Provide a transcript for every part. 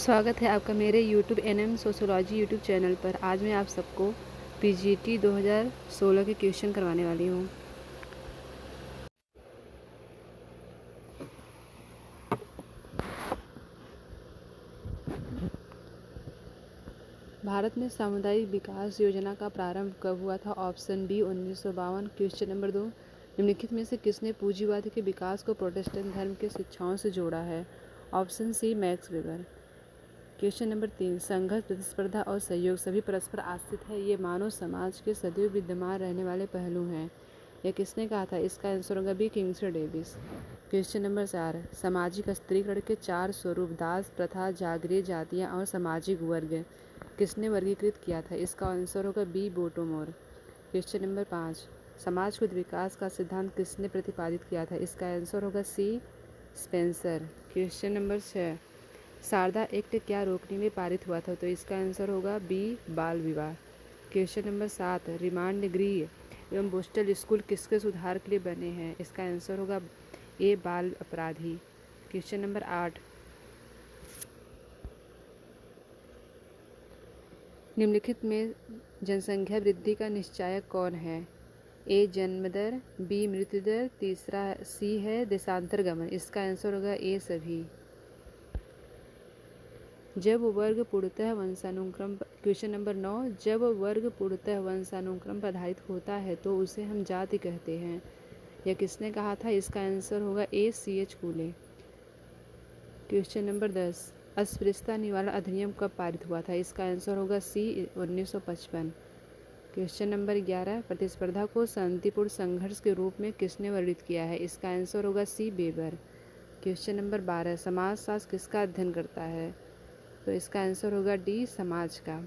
स्वागत है आपका मेरे YouTube NM sociology YouTube channel पर। आज मैं आप सबको पीजीटी 2016 के क्वेश्चन करवाने वाली हूँ। भारत में सामुदायिक विकास योजना का प्रारंभ कब हुआ था? Option B 1952। क्वेश्चन नंबर 2, निम्नलिखित में से किसने पूंजीवाद के विकास को प्रोटेस्टेंट धर्म के शिक्षाओं से जोड़ा है? Option C Max Weber. Question number 3, संघर्ष, प्रतिस्पर्धा और सहयोग सभी परस्पर आश्रित है। ये मानव समाज के सदैव विद्यमान रहने वाले पहलू हैं। यह किसने कहा था? इसका आंसर होगा B Kingsley Davis. Question number 4, सामाजिक स्त्रीकरण के 4 स्वरूप दास प्रथा, जागीरी जातियाँ और सामाजिक वर्ग किसने वर्गीकृत किया था? इसका आंसर होगा बी बोटोमोर। क्वेश्चन नंबर 5, समाज खुद विकास का सिद्धांत किसने प्रतिपादित किया था? इसका आंसर होगा C Spencer. Question number 6, Sharda Act क्या रोकने में पारित हुआ था? तो इसका आंसर होगा बी बाल विवाह। क्वेश्चन नंबर 7, रिमांड गृह एवं पोस्टल स्कूल किसके सुधार के लिए बने हैं? इसका आंसर होगा ए बाल अपराधी। क्वेश्चन नंबर 8, निम्नलिखित में जनसंख्या वृद्धि का निश्चायक कौन है? ए जन्म दर, बी मृत्यु दर, तीसरा सी है देशांतरगमन। इसका आंसर होगा ए सभी। जब वर्ग पूर्णतः वंशानुक्रम क्वेश्चन नंबर 9, जब वर्ग पूर्णतः वंशानुक्रम पर आधारित होता है तो उसे हम जाति कहते हैं। यह किसने कहा था? इसका आंसर होगा ए सी.एच. कूले। क्वेश्चन नंबर 10, अस्पृश्यता निवारण अधिनियम कब पारित हुआ था? इसका आंसर होगा सी 1955। क्वेश्चन नंबर 11, प्रतिस्पर्धा को शांतिपूर्ण संघर्ष के रूप में किसने वर्णित किया है? इसका आंसर होगा सी वेबर। क्वेश्चन नंबर 12, समाजशास्त्र किसका अध्ययन करता है? तो इसका आंसर होगा डी समाज का।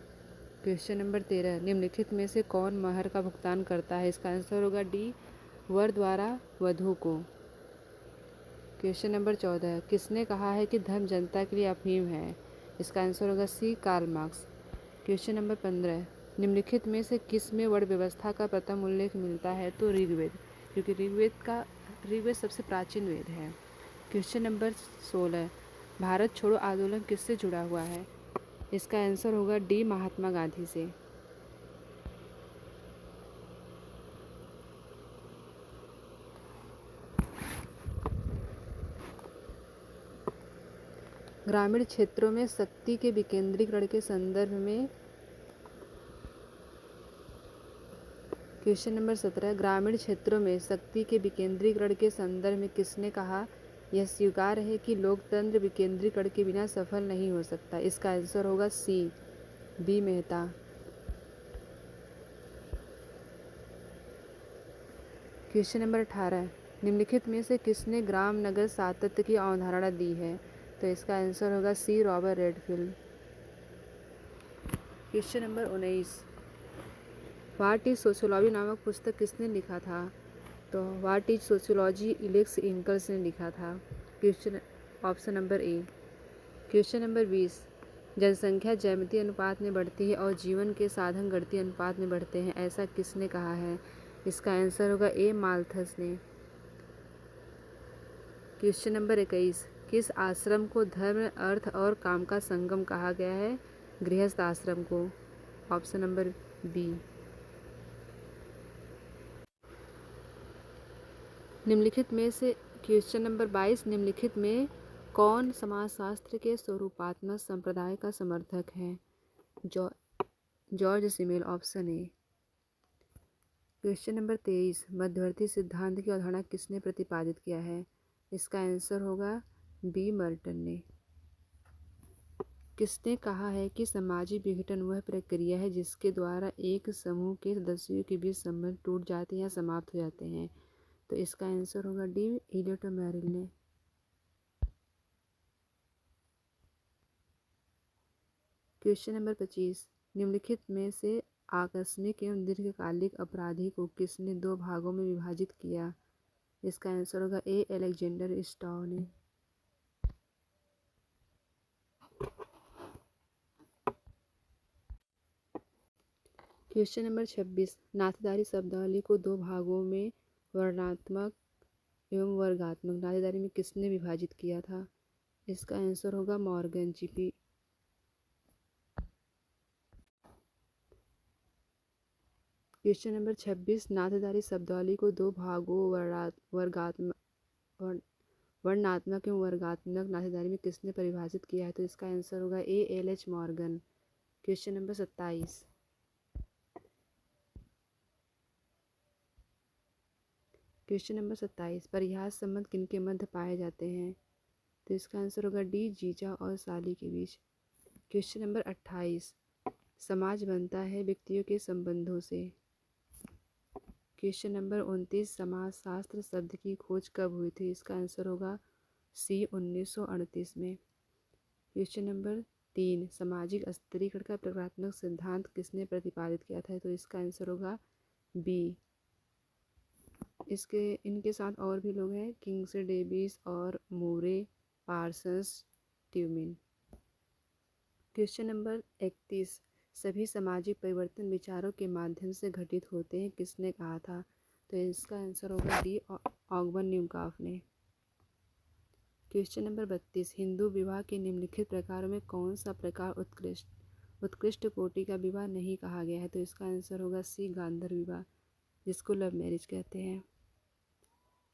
क्वेश्चन नंबर 13, निम्नलिखित में से कौन महर का भुगतान करता है? इसका आंसर होगा डी वर द्वारा वधु को। क्वेश्चन नंबर 14, किसने कहा है कि धर्म जनता के लिए अफीम है? इसका आंसर होगा सी कार्ल मार्क्स। क्वेश्चन नंबर 15, निम्नलिखित में से किस में वर्ण व्यवस्था का प्रथम उल्लेख मिलता है? तो ऋग्वेद, क्योंकि ऋग्वेद सबसे प्राचीन वेद है। क्वेश्चन नंबर 16, भारत छोड़ो आंदोलन किससे जुड़ा हुआ है? इसका आंसर होगा डी महात्मा गांधी से। ग्रामीण क्षेत्रों में शक्ति के विकेंद्रीकरण के संदर्भ में क्वेश्चन नंबर 17, ग्रामीण क्षेत्रों में शक्ति के विकेंद्रीकरण के संदर्भ में किसने कहा यह स्वीकार है कि लोकतंत्र विकेंद्रीकरण के बिना सफल नहीं हो सकता? इसका आंसर होगा C B Mehta. Question number 18, निम्नलिखित में से किसने ग्राम नगर सातत्य की अवधारणा दी है? तो इसका आंसर होगा C Robert Redfield. Question number 19, what is sociology नामक पुस्तक किसने लिखा था? तो what is sociology Alex Inkeles ने लिखा था। Question option number A. Question number 20, जनसंख्या ज्यामितीय अनुपात में बढ़ती है और जीवन के साधन गणितीय अनुपात में बढ़ते हैं, ऐसा किसने कहा है? इसका आंसर होगा ए माल्थस ने। क्वेश्चन नंबर 21, किस आश्रम को धर्म, अर्थ और काम का संगम कहा गया है? गृहस्थ आश्रम को। Option number B. निम्नलिखित में से क्वेश्चन नंबर 22, निम्नलिखित में कौन समाजशास्त्र के स्वरूपात्मक संप्रदाय का समर्थक है? George Simmel. Option A. Question number 23, मध्यवर्ती सिद्धांत की अवधारणा किसने प्रतिपादित किया है? इसका आंसर होगा बी मर्टन ने। किसने कहा है कि सामाजिक विघटन वह प्रक्रिया है जिसके द्वारा एक समूह के सदस्यों के बीच संबंध टूट जाते या समाप्त हो जाते हैं? तो इसका आंसर होगा डी इलियट और मैरिल ने। क्वेश्चन नंबर 25, निम्नलिखित में से आकस्मिक एवं दीर्घकालिक अपराधी को किसने 2 भागों में विभाजित किया? इसका आंसर होगा ए अलेक्जेंडर स्टाउ ने। क्वेश्चन नंबर 26, नाथीदारी शब्दावली को 2 भागों में वर्णात्मक एवं वर्गात्मक नाथीदारी में किसने विभाजित किया था? इसका आंसर होगा मॉर्गन जीपी क्वेश्चन नंबर 26, नाथधारी शब्दावली को दो भागों वर्णात्मक एवं वर्गात्मक नाथधारी में किसने परिभाषित किया है? तो इसका आंसर होगा A L H Morgan. Question number 27, परिहास संबंध किनके मध्य पाए जाते हैं? तो इसका आंसर होगा डी जीजा और साली के बीच। क्वेश्चन नंबर 28, समाज बनता है व्यक्तियों के संबंधों से। क्वेश्चन नंबर 29, समाजशास्त्र शब्द की खोज कब हुई थी? इसका आंसर होगा सी 1938 में। क्वेश्चन नंबर 3, सामाजिक स्त्रीकरण का प्रक्रियात्मक सिद्धांत किसने प्रतिपादित किया था? तो इसका आंसर होगा बी। इनके साथ और भी लोग हैं, किंग्स डेविस और मूरे, पार्सन्स, ट्यूमिन। क्वेश्चन नंबर 31, सभी सामाजिक परिवर्तन विचारों के माध्यम से घटित होते हैं, किसने कहा था? तो इसका आंसर होगा डी ऑगबर्न न्यूकॉफ ने। क्वेश्चन नंबर 32, हिंदू विवाह के निम्नलिखित प्रकारों में कौन सा प्रकार उत्कृष्ट कोटि का विवाह नहीं कहा गया है? तो इसका आंसर होगा सी गांधर्व विवाह, जिसको लव मैरिज कहते हैं।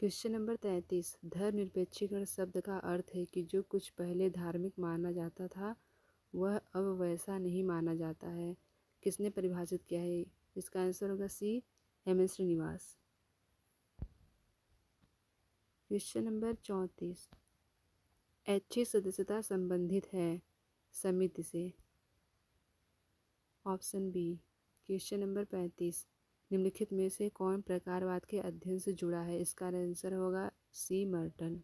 क्वेश्चन नंबर 33, धर्मनिरपेक्षीकरण शब्द का अर्थ है कि जो कुछ पहले धार्मिक माना जाता था वह अब वैसा नहीं माना जाता है, किसने परिभाषित किया है? इसका आंसर होगा C M S Srinivas. Question number 34, ऐच्छिक सदस्यता संबंधित है समिति से। Option B. क्वेश्चन नंबर 35, निम्नलिखित में से कौन प्रकारवाद के अध्ययन से जुड़ा है? इसका आंसर होगा सी मर्टन।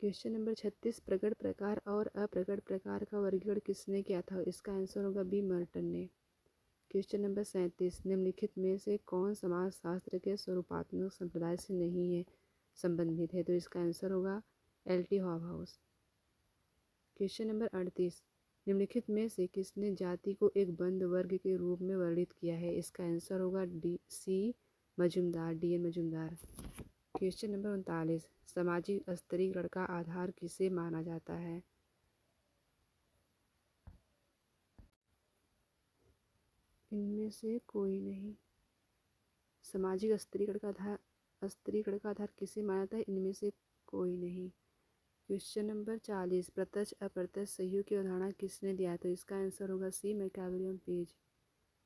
क्वेश्चन नंबर 36, प्रकट प्रकार और अप्रकट प्रकार का वर्गीकरण किसने किया था? इसका आंसर होगा बी मर्टन ने। क्वेश्चन नंबर 37, निम्नलिखित में से कौन समाजशास्त्र के स्वरूपात्मक संप्रदाय से नहीं है संबंधित है? तो इसका आंसर होगा L T Hobhouse. Question number 38, निम्नलिखित में से किसने जाति को एक बंद वर्ग के रूप में वर्णित किया है? इसका आंसर होगा D C Majumdar, D N Majumdar. Question number 39, सामाजिक स्त्रीकरण का आधार किसे माना जाता है? इनमें से कोई नहीं। सामाजिक स्त्रीकरण का आधार किसे माना जाता है? इनमें से कोई नहीं। क्वेश्चन नंबर 40, प्रत्यक्ष अप्रत्यक्ष सहयोग की अवधारणा किसने दिया? तो इसका आंसर होगा सी मैकाविलियम पेज।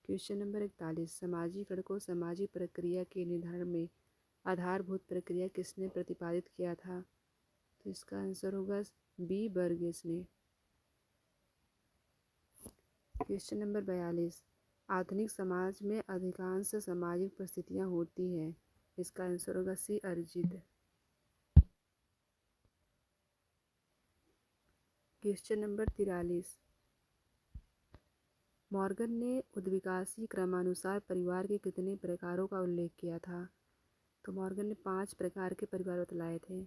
क्वेश्चन नंबर 41, सामाजिकरण को सामाजिक प्रक्रिया के निर्धारण में आधारभूत प्रक्रिया किसने प्रतिपादित किया था? तो इसका आंसर होगा बी बर्गेस ने। क्वेश्चन नंबर 42, आधुनिक समाज में अधिकांश सामाजिक परिस्थितियां होती हैं, इसका आंसर होगा सी अर्जित। क्वेश्चन नंबर 43, मॉर्गन ने उद्विकासी क्रमानुसार परिवार के कितने प्रकारों का उल्लेख किया था? तो मॉर्गन ने 5 प्रकार के परिवार बतलाए थे।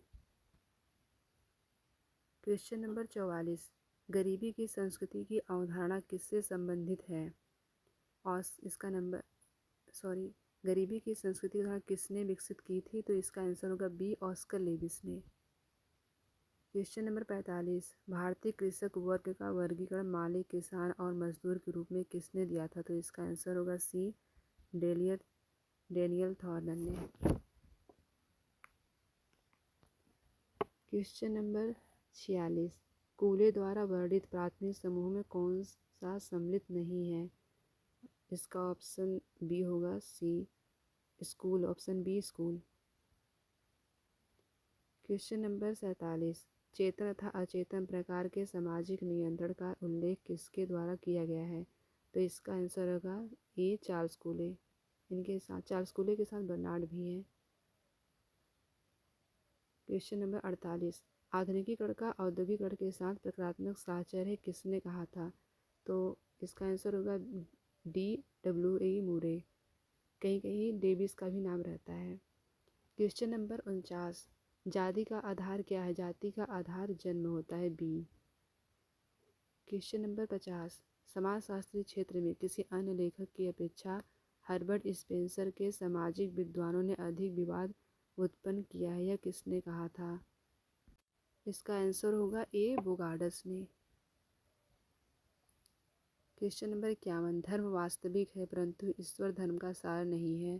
क्वेश्चन नंबर 44, गरीबी की संस्कृति की अवधारणा किससे संबंधित है? और गरीबी की संस्कृति की अवधारणा किसने विकसित की थी? तो इसका आंसर होगा बी ऑस्कर लेविस ने। क्वेश्चन नंबर 45, भारतीय कृषक वर्ग का वर्गीकरण मालिक, किसान और मजदूर के रूप में किसने दिया था? तो इसका आंसर होगा सी डेनियल थॉर्नन ने। क्वेश्चन नंबर 46, कूले द्वारा वर्णित प्राथमिक समूह में कौन सा सम्मिलित नहीं है? इसका ऑप्शन बी होगा C school, option B school. Question number 47, चेतन तथा अचेतन प्रकार के सामाजिक नियंत्रण का उल्लेख किसके द्वारा किया गया है? तो इसका आंसर होगा ए चार्ल्स कूले। चार्ल्स कूले के साथ बर्नार्ड भी है। क्वेश्चन नंबर 48, आधुनिकीकरण का औद्योगिकरण के साथ प्रक्रियात्मक साहचर्य किसने कहा था? तो इसका आंसर होगा डी डब्ल्यू ए मूरे। कहीं कहीं डेविस का भी नाम रहता है। क्वेश्चन नंबर 49, जाति का आधार क्या है? जाति का आधार जन्म होता है, बी। क्वेश्चन नंबर 50, समाजशास्त्री क्षेत्र में किसी अन्य लेखक की अपेक्षा हर्बर्ट स्पेंसर के सामाजिक विद्वानों ने अधिक विवाद उत्पन्न किया है, यह किसने कहा था? इसका आंसर होगा ए, बोगार्डस ने। क्वेश्चन नंबर 51, धर्म वास्तविक है परंतु ईश्वर धर्म का सार नहीं है।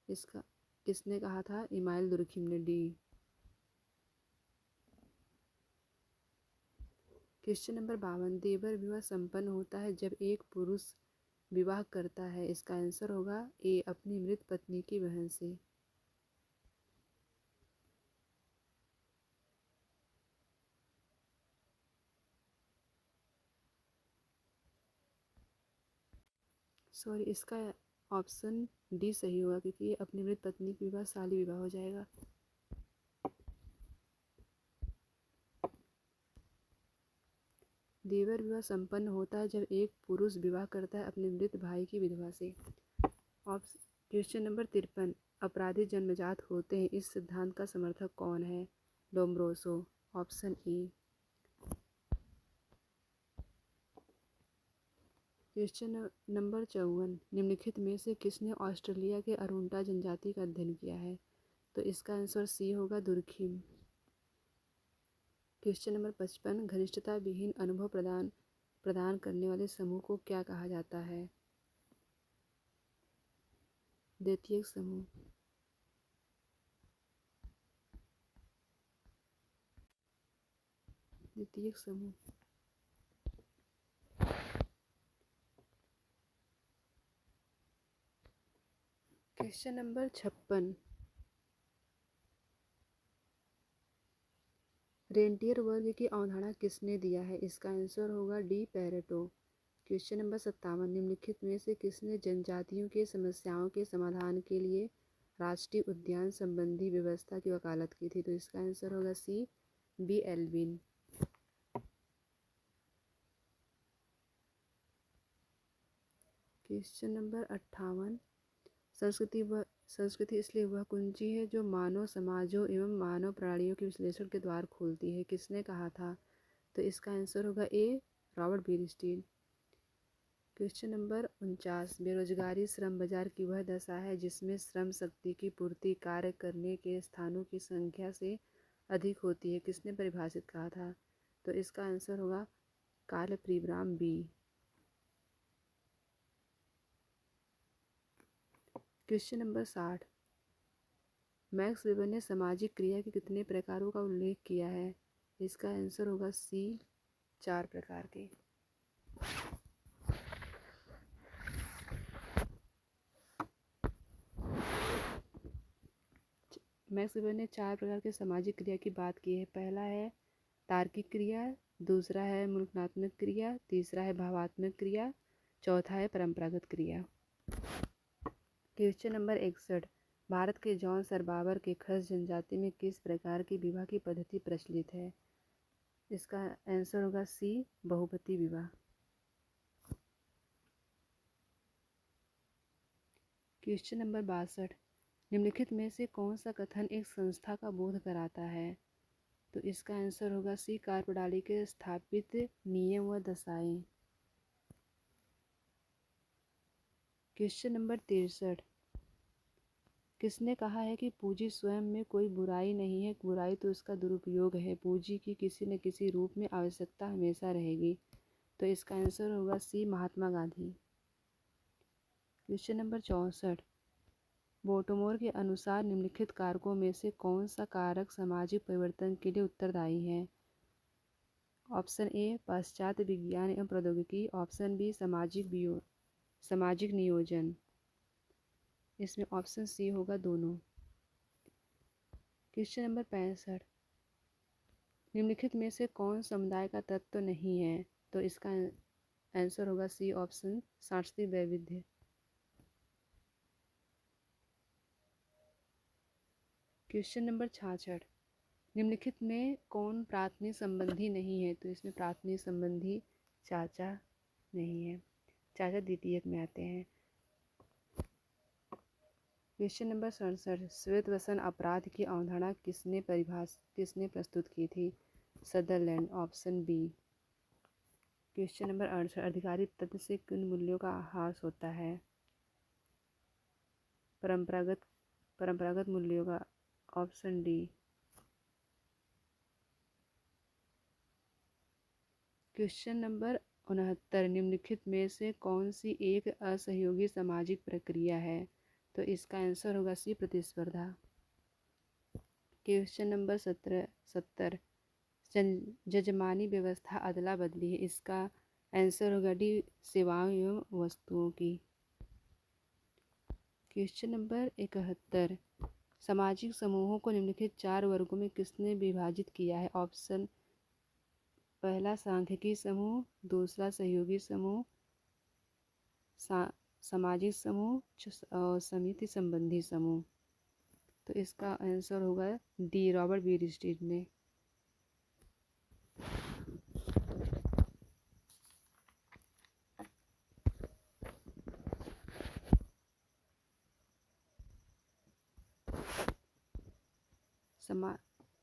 इसका किसने कहा था? इमाइल दुर्खिम ने, डी। क्वेश्चन नंबर 52, देवर विवाह संपन्न होता है जब एक पुरुष विवाह करता है। इसका आंसर होगा ए, अपनी मृत पत्नी की बहन से। सॉरी, इसका ऑप्शन डी सही होगा क्योंकि ये अपनी मृत पत्नी की विवाह शाली विवाह हो जाएगा। देवर विवाह संपन्न होता है जब एक पुरुष विवाह करता है अपने मृत भाई की विधवा से। क्वेश्चन नंबर 53, अपराधी जन्मजात होते हैं, इस सिद्धांत का समर्थक कौन है? Lombroso, option A. Question number 54, निम्नलिखित में से किसने ऑस्ट्रेलिया के अरुंटा जनजाति का अध्ययन किया है? तो इसका आंसर सी होगा, दुर्खिम। क्वेश्चन नंबर 55, घनिष्ठता विहीन अनुभव प्रदान करने वाले समूह को क्या कहा जाता है? द्वितीयक समूह। द्वितीयक समूह। क्वेश्चन नंबर 56, रेंटियर वर्ग की अवधारणा किसने दिया है? इसका आंसर होगा डी, पेरेटो। क्वेश्चन नंबर 57, निम्नलिखित में से किसने जनजातियों के समस्याओं के समाधान के लिए राष्ट्रीय उद्यान संबंधी व्यवस्था की वकालत की थी? तो इसका आंसर होगा C, B, Alvin. Question number 58, संस्कृति इसलिए वह कुंजी है जो मानव समाजों एवं मानव प्रणालियों के विश्लेषण के द्वार खोलती है। किसने कहा था? तो इसका आंसर होगा ए, रॉबर्ट बीरस्टीन। क्वेश्चन नंबर 49, बेरोजगारी श्रम बाजार की वह दशा है जिसमें श्रम शक्ति की पूर्ति कार्य करने के स्थानों की संख्या से अधिक होती है। किसने परिभाषित कहा था? तो इसका आंसर होगा Karl Pribram, B. Question number 60, Max Weber ने सामाजिक क्रिया के कितने प्रकारों का उल्लेख किया है? इसका आंसर होगा सी, 4 प्रकार के। मैक्स वेबर ने 4 प्रकार के सामाजिक क्रिया की बात की है। पहला है तार्किक क्रिया, दूसरा है मूल्यनात्मक क्रिया, तीसरा है भावात्मक क्रिया, चौथा है परंपरागत क्रिया। क्वेश्चन नंबर 61, भारत के जॉन सरबावर के खस जनजाति में किस प्रकार की विवाह की पद्धति प्रचलित है? इसका आंसर होगा सी, बहुपति विवाह। क्वेश्चन नंबर 62, निम्नलिखित में से कौन सा कथन एक संस्था का बोध कराता है? तो इसका आंसर होगा सी, कार्यप्रणाली के स्थापित नियम व दशाएं। क्वेश्चन नंबर 63, किसने कहा है कि पूंजी स्वयं में कोई बुराई नहीं है, बुराई तो उसका दुरुपयोग है। पूंजी की किसी न किसी रूप में आवश्यकता हमेशा रहेगी। तो इसका आंसर होगा सी, महात्मा गांधी। क्वेश्चन नंबर 64, बोटमोर के अनुसार निम्नलिखित कारकों में से कौन सा कारक सामाजिक परिवर्तन के लिए उत्तरदायी है? ऑप्शन ए, पाश्चात्य विज्ञान एवं प्रौद्योगिकी, ऑप्शन बी, सामाजिक नियोजन। इसमें ऑप्शन सी होगा, दोनों। क्वेश्चन नंबर 65, निम्नलिखित में से कौन समुदाय का तत्व नहीं है? तो इसका आंसर होगा सी, ऑप्शन, सांस्कृतिक वैविध्य। क्वेश्चन नंबर 66, निम्नलिखित में कौन प्राथमिक संबंधी नहीं है? तो इसमें प्राथमिक संबंधी चाचा नहीं है, चाचा द्वितीयक में आते हैं। क्वेश्चन नंबर 67, श्वेतवसन अपराध की अवधारणा किसने प्रस्तुत की थी? Sutherland, option B. Question number 68, अधिकारी तत्व से किन मूल्यों का ह्रास होता है? परंपरागत मूल्यों का, ऑप्शन डी। क्वेश्चन नंबर 69, निम्नलिखित में से कौन सी एक असहयोगी सामाजिक प्रक्रिया है? तो इसका आंसर होगा सी, प्रतिस्पर्धा। क्वेश्चन नंबर 70, जजमानी व्यवस्था अदला बदली है। इसका आंसर होगा डी, सेवाओं एवं वस्तुओं की। क्वेश्चन नंबर 71, सामाजिक समूहों को निम्नलिखित 4 वर्गों में किसने विभाजित किया है? ऑप्शन पहला सांख्यिकी समूह, दूसरा सहयोगी समूह, सामाजिक समूह और समिति संबंधी समूह। तो इसका आंसर होगा डी, रॉबर्ट बीरस्टीड ने।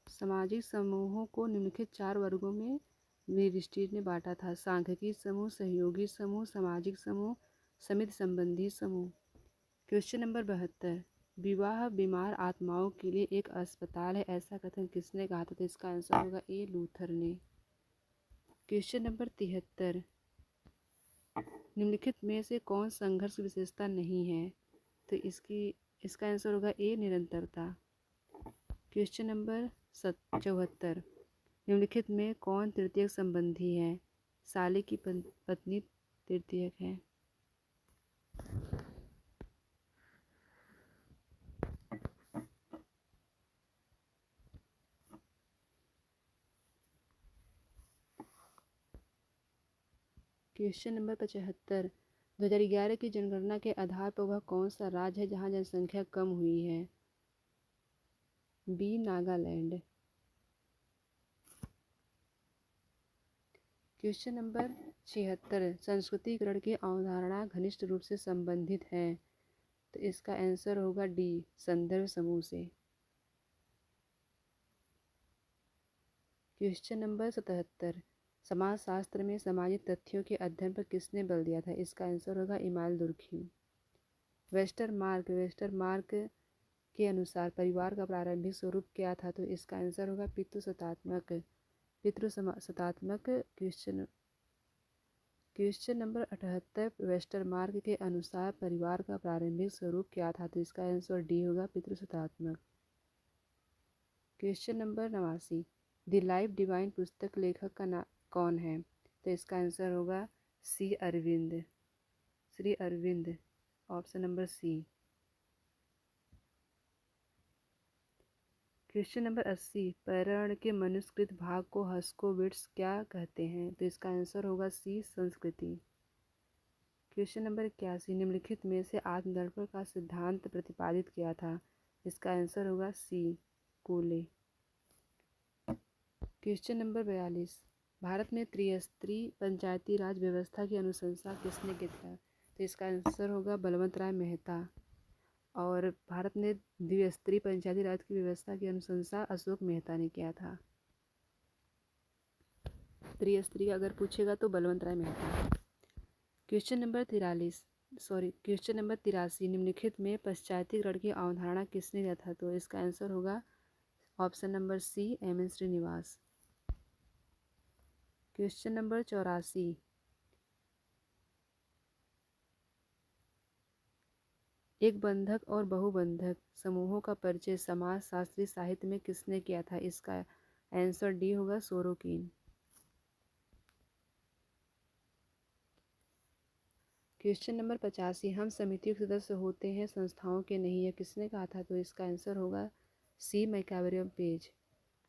सामाजिक समूहों को निम्नलिखित 4 वर्गों में बीरस्टीड ने बांटा था: सांख्यिकी समूह, सहयोगी समूह, सामाजिक समूह, समिति संबंधी समूह। क्वेश्चन नंबर 72, विवाह बीमार आत्माओं के लिए एक अस्पताल है, ऐसा कथन किसने कहा था? तो इसका आंसर होगा ए, लूथर ने। क्वेश्चन नंबर 73, निम्नलिखित में से कौन संघर्ष की विशेषता नहीं है? तो इसका आंसर होगा ए, निरंतरता। क्वेश्चन नंबर 74, निम्नलिखित में कौन तृतीयक संबंधी है? साले की पत्नी तृतीयक है। क्वेश्चन नंबर 75, 2011 की जनगणना के आधार पर वह कौन सा राज्य है जहां जनसंख्या कम हुई है? बी, नागालैंड। क्वेश्चन नंबर 76, संस्कृतिकरण की अवधारणा घनिष्ठ रूप से संबंधित है। तो इसका आंसर होगा डी, संदर्भ समूह से। क्वेश्चन नंबर 77, समाजशास्त्र में सामाजिक तथ्यों के अध्ययन पर किसने बल दिया था? इसका आंसर होगा इमाल दुर्खिम। वेस्टरमार्क के अनुसार परिवार का प्रारंभिक स्वरूप क्या था? तो इसका आंसर होगा पितृसत्तात्मक। क्वेश्चन नंबर 78, वेस्टरमार्क के अनुसार परिवार का प्रारंभिक स्वरूप क्या था? तो इसका आंसर डी होगा, पितृसत्तात्मक। Question number 89, the life divine पुस्तक लेखक का कौन है? तो इसका आंसर होगा C, Aurobindo, Shri Aurobindo, option number C. Question number 80, पर्यावरण के मनुष्यकृत भाग को हस्कोविट्स क्या कहते हैं? तो इसका आंसर होगा सी, संस्कृति। क्वेश्चन नंबर 81, निम्नलिखित में से आत्मदर्पण का सिद्धांत प्रतिपादित किया था? इसका आंसर होगा सी, कोले। क्वेश्चन नंबर 42, भारत में त्रिस्तरीय पंचायती राज व्यवस्था की अनुशंसा किसने की था? तो इसका आंसर होगा बलवंत राय मेहता। और भारत में द्विस्तरीय पंचायती राज की व्यवस्था की अनुशंसा अशोक मेहता ने किया था। त्रिस्तरीय अगर पूछेगा तो बलवंत राय मेहता। क्वेश्चन नंबर 83, निम्नलिखित में पाश्चात्यकरण की अवधारणा किसने दिया था? तो इसका आंसर होगा option number C, M N Srinivas. Question number 84, एक बंधक और बहुबंधक समूहों का परिचय समाजशास्त्री साहित्य में किसने किया था? इसका आंसर डी होगा, सोरोकिन। क्वेश्चन नंबर 85, हम समितियों के सदस्य होते हैं, संस्थाओं के नहीं, यह किसने कहा था? तो इसका आंसर होगा सी, मैकावरियम पेज।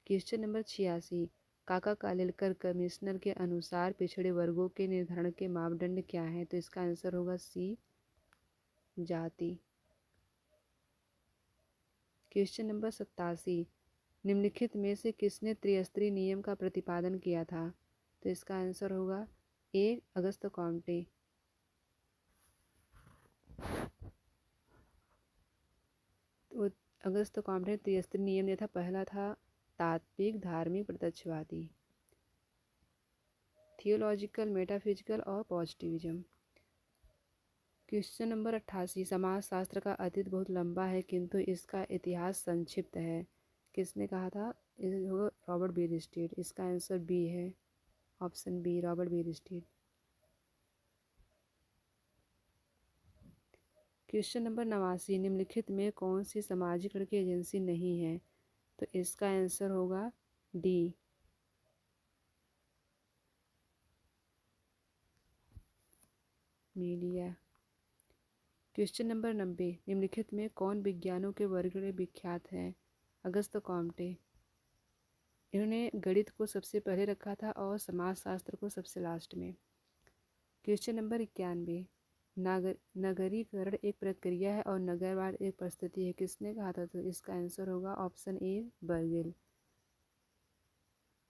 क्वेश्चन नंबर 86, काका कालेलकर कमिश्नर के अनुसार पिछड़े वर्गों के निर्धारण के मापदंड क्या हैं? तो इसका आंसर होगा सी, जाति। क्वेश्चन नंबर 87, निम्नलिखित में से किसने त्रिस्तरीय नियम का प्रतिपादन किया था? तो इसका आंसर होगा ए, अगस्त कॉम्टे। तो अगस्त कॉम्टे ने त्रिस्तरीय नियम दिया था। पहला था तात्विक, धार्मिक, प्रत्यक्षवादी, थियोलॉजिकल, मेटाफिजिकल और पॉजिटिविज्म। क्वेश्चन नंबर 88, समाजशास्त्र का अतीत बहुत लंबा है किंतु इसका इतिहास संक्षिप्त है, किसने कहा था? Robert Bierstedt. इसका आंसर बी है, option B Robert Bierstedt. Question number 89, निम्नलिखित में कौन सी समाजीकरण की एजेंसी नहीं है? तो इसका आंसर होगा डी मीडिया। क्वेश्चन नंबर 90, निम्नलिखित में कौन विज्ञानों के वर्ग में विख्यात है? अगस्त कॉम्टे। इन्होंने गणित को सबसे पहले रखा था और समाजशास्त्र को सबसे लास्ट में। क्वेश्चन नंबर 91, नगरीकरण एक प्रक्रिया है और नगरवाद एक परिस्थिति है, किसने कहा था? तो इसका आंसर होगा ऑप्शन ए बर्गेल।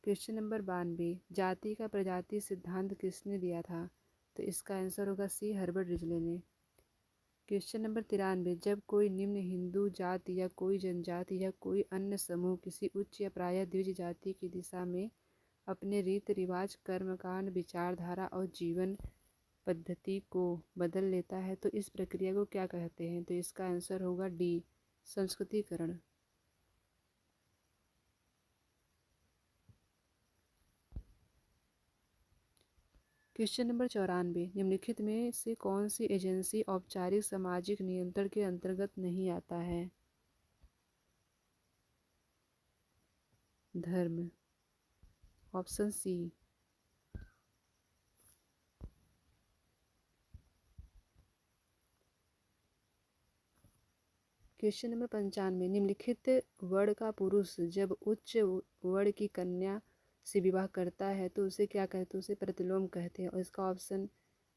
क्वेश्चन नंबर 92, जाति का प्रजाति सिद्धांत किसने दिया था? तो इसका आंसर होगा सी हर्बर्ट रिजले ने। क्वेश्चन नंबर 93, जब कोई निम्न हिंदू जाति या कोई जनजाति या कोई अन्य समूह किसी उच्च या प्रायः द्विज जाति की दिशा में अपने रीति रिवाज, कर्मकांड, विचारधारा और जीवन पद्धति को बदल लेता है तो इस प्रक्रिया को क्या कहते हैं? तो इसका आंसर होगा डी संस्कृतिकरण। क्वेश्चन नंबर 94, निम्नलिखित में से कौन सी एजेंसी औपचारिक सामाजिक नियंत्रण के अंतर्गत नहीं आता है? धर्म, ऑप्शन सी। क्वेश्चन नंबर 95, निम्नलिखित वर्ण का पुरुष जब उच्च वर्ण की कन्या से विवाह करता है तो उसे क्या कहते हैं? उसे प्रतिलोम कहते हैं और इसका ऑप्शन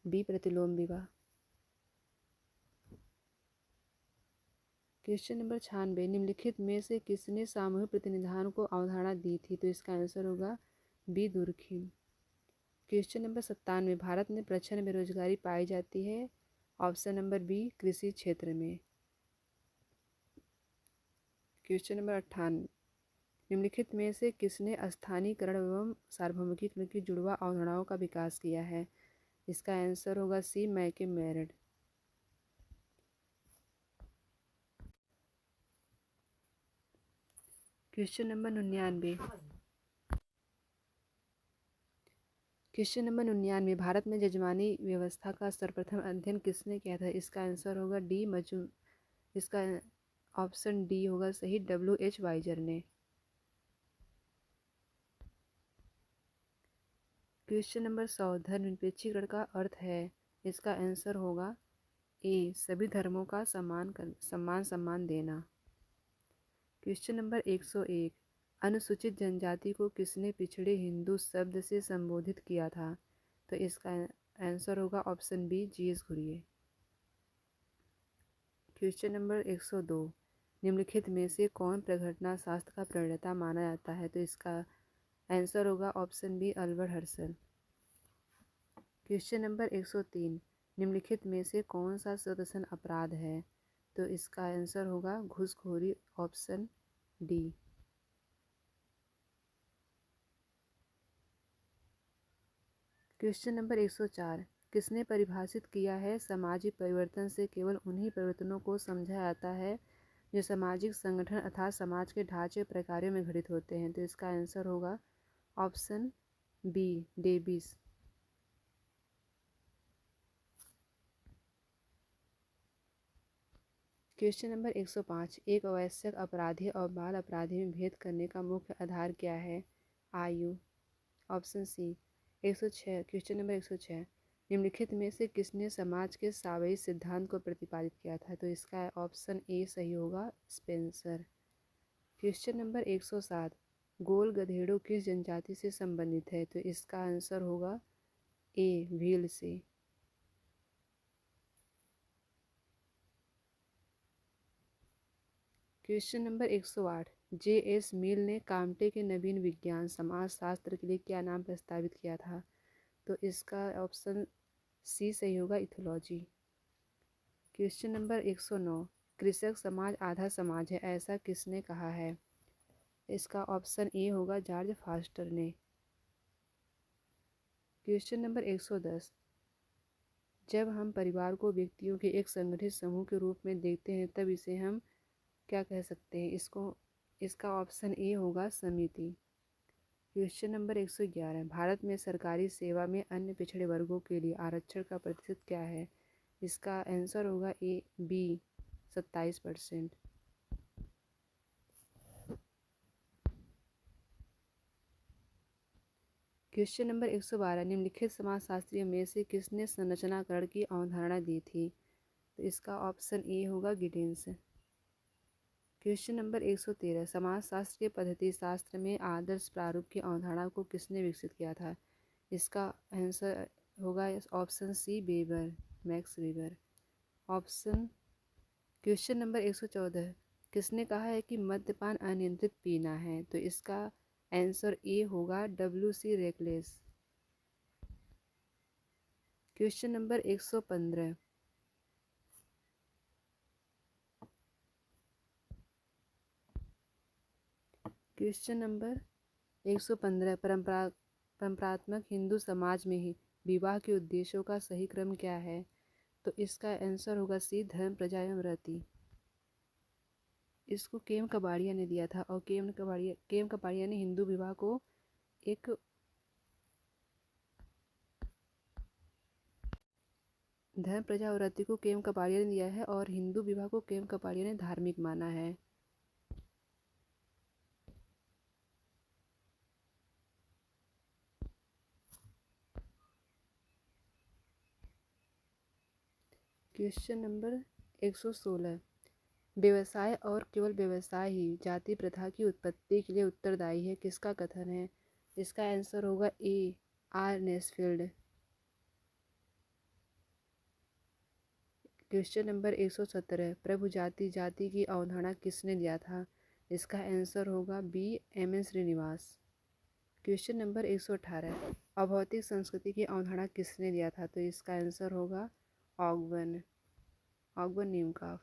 बी प्रतिलोम विवाह। क्वेश्चन नंबर 96, निम्नलिखित में से किसने सामूहिक प्रतिनिधान को अवधारणा दी थी? तो इसका आंसर होगा बी दुर्खिम। क्वेश्चन नंबर 97, भारत में प्रचंड बेरोजगारी पाई जाती है, ऑप्शन नंबर बी कृषि क्षेत्र में। क्वेश्चन नंबर 98, निम्नलिखित में से किसने स्थानीयकरण एवं सार्वभौमिकीकरण की जुड़वा अवधारणाओं का विकास किया है? इसका आंसर होगा सी मैके मेरिड। क्वेश्चन नंबर 99, भारत में जजमानी व्यवस्था का सर्वप्रथम अध्ययन किसने किया था? इसका आंसर होगा डी इसका ऑप्शन डी होगा सही, WH वाइजर ने। क्वेश्चन नंबर 100, धर्मनिरपेक्षीकरण का अर्थ है? इसका आंसर होगा ए सभी धर्मों का सम्मान देना। क्वेश्चन नंबर 101, अनुसूचित जनजाति को किसने पिछड़े हिंदू शब्द से संबोधित किया था? तो इसका आंसर होगा option B GS Ghurye. Question number 102, निम्नलिखित में से कौन प्रघटना शास्त्र का प्रणेता माना जाता है? तो इसका आंसर होगा ऑप्शन बी अल्बर्ट हर्सल। क्वेश्चन नंबर 103, निम्नलिखित में से कौन सा सदसन अपराध है? तो इसका आंसर होगा घूसखोरी, ऑप्शन डी। क्वेश्चन नंबर 104, किसने परिभाषित किया है सामाजिक परिवर्तन से केवल उन्हीं परिवर्तनों को समझा जाता है जो सामाजिक संगठन अर्थात समाज के ढांचे प्रकारों में घटित होते हैं? तो इसका आंसर होगा option B Davis. Question number 105, एक आवश्यक अपराधी और बाल अपराधी में भेद करने का मुख्य आधार क्या है? आयु, ऑप्शन सी। 106, क्वेश्चन नंबर 106, निम्नलिखित में से किसने समाज के सावयवी सिद्धांत को प्रतिपादित किया था? तो इसका ऑप्शन ए सही होगा, स्पेंसर। क्वेश्चन नंबर 107, गोल गधेड़ों किस जनजाति से संबंधित है? तो इसका आंसर होगा ए भील से। क्वेश्चन नंबर 108, JS मिल ने काम्टे के नवीन विज्ञान समाजशास्त्र के लिए क्या नाम प्रस्तावित किया था? तो इसका ऑप्शन सी सही होगा, इथोलॉजी। क्वेश्चन नंबर 109, कृषक समाज आधा समाज है ऐसा किसने कहा है? इसका ऑप्शन ए होगा, जॉर्ज फास्टर ने। क्वेश्चन नंबर 110, जब हम परिवार को व्यक्तियों के एक संगठित समूह के रूप में देखते हैं तब इसे हम क्या कह सकते हैं? इसका ऑप्शन ए होगा, समिति। क्वेश्चन नंबर 111, भारत में सरकारी सेवा में अन्य पिछड़े वर्गों के लिए आरक्षण का प्रतिशत क्या है? इसका आंसर होगा ए बी 27%। क्वेश्चन नंबर 112, निम्नलिखित समाजशास्त्रियों में से किसने संरचनाकरण की अवधारणा दी थी? तो इसका ऑप्शन ए होगा गिडेंस। क्वेश्चन नंबर 113, समाजशास्त्र के पद्धति शास्त्र में आदर्श प्रारूप की अवधारणा को किसने विकसित किया था? इसका आंसर होगा option C Weber, Max Weber. Option question number 114, किसने कहा है कि मद्यपान अनियंत्रित पीना है? तो इसका आंसर ए होगा WC Reckless. Question number 115, question number 115, परंपरात्मक हिंदू समाज में ही विवाह के उद्देश्यों का सही क्रम क्या है? तो इसका आंसर होगा सी धर्म प्रजा एवं रति। इसको केम कबाड़िया ने दिया था और केम कबाड़िया ने हिंदू विवाह को एक धर्म प्रजा और रति को केम कपाड़िया ने दिया है और हिंदू विवाह को केम कपाड़िया ने धार्मिक माना है। क्वेश्चन नंबर 116, व्यवसाय और केवल व्यवसाय ही जाति प्रथा की उत्पत्ति के लिए उत्तरदायी है, किसका कथन है? इसका आंसर होगा ए आर नेसफील्ड। क्वेश्चन नंबर 117, प्रभु जाति जाति की अवधारणा किसने दिया था? इसका आंसर होगा B M N Srinivas. Question number 118, अभौतिक संस्कृति की अवधारणा किसने दिया था? तो इसका आंसर होगा ऑगवन नीमकाफ।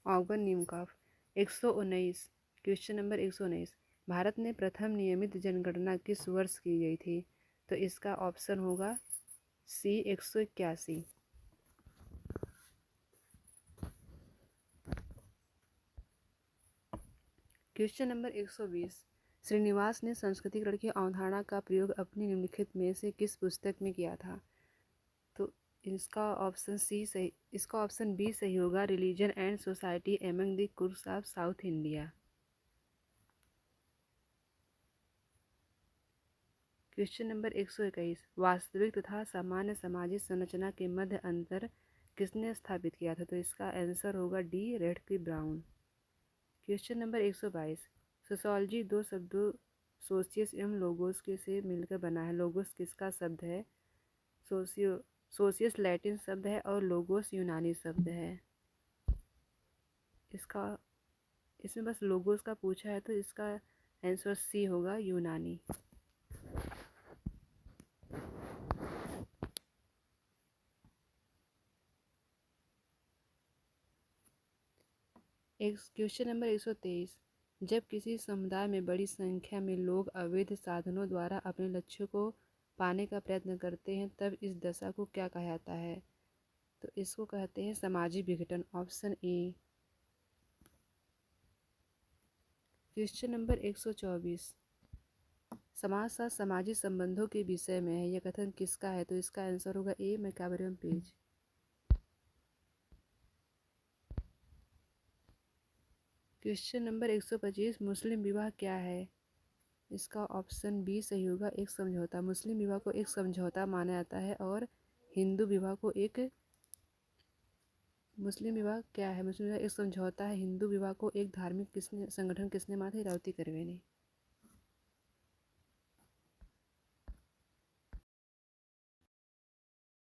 ऑगवन नीमकाफ। 119, क्वेश्चन नंबर 119, भारत में प्रथम नियमित जनगणना किस वर्ष की गई थी? तो इसका ऑप्शन होगा सी 181। क्वेश्चन नंबर 120, श्रीनिवास ने संस्कृतिकरण की अवधारणा का प्रयोग अपनी निम्नलिखित में से किस पुस्तक में किया था? तो इसका ऑप्शन बी सही होगा, religion and society among the Coorgs of South India. Question number 121, वास्तविक तथा सामान्य सामाजिक संरचना के मध्य अंतर किसने स्थापित किया था? तो इसका आंसर होगा D Radcliffe Brown. Question number 122, सोशियोलॉजी दो शब्दों सोशियस एवं लोगोस के से मिलकर बना है, लोगोस किसका शब्द है? सोशियस लैटिन शब्द है और लोगोस यूनानी शब्द है। इसमें बस लोगोस का पूछा है तो इसका आंसर सी होगा यूनानी। क्वेश्चन नंबर 123, जब किसी समुदाय में बड़ी संख्या में लोग अवैध साधनों द्वारा अपने लक्ष्यों को पाने का प्रयत्न करते हैं तब इस दशा को क्या कहा जाता है? तो इसको कहते हैं सामाजिक विघटन, ऑप्शन ए। क्वेश्चन नंबर 124, समाजशास्त्र सामाजिक संबंधों के विषय में है, यह कथन किसका है? तो इसका आंसर होगा ए मैकाबरियम पेज। क्वेश्चन नंबर 125, मुस्लिम विवाह क्या है? इसका ऑप्शन बी सही होगा, एक समझौता। मुस्लिम विवाह को एक समझौता माना जाता है और हिंदू विवाह को एक मुस्लिम विवाह क्या है? मुस्लिम विवाह एक समझौता है, हिंदू विवाह को एक धार्मिक संगठन किसने माना था? राउती कर्वे ने।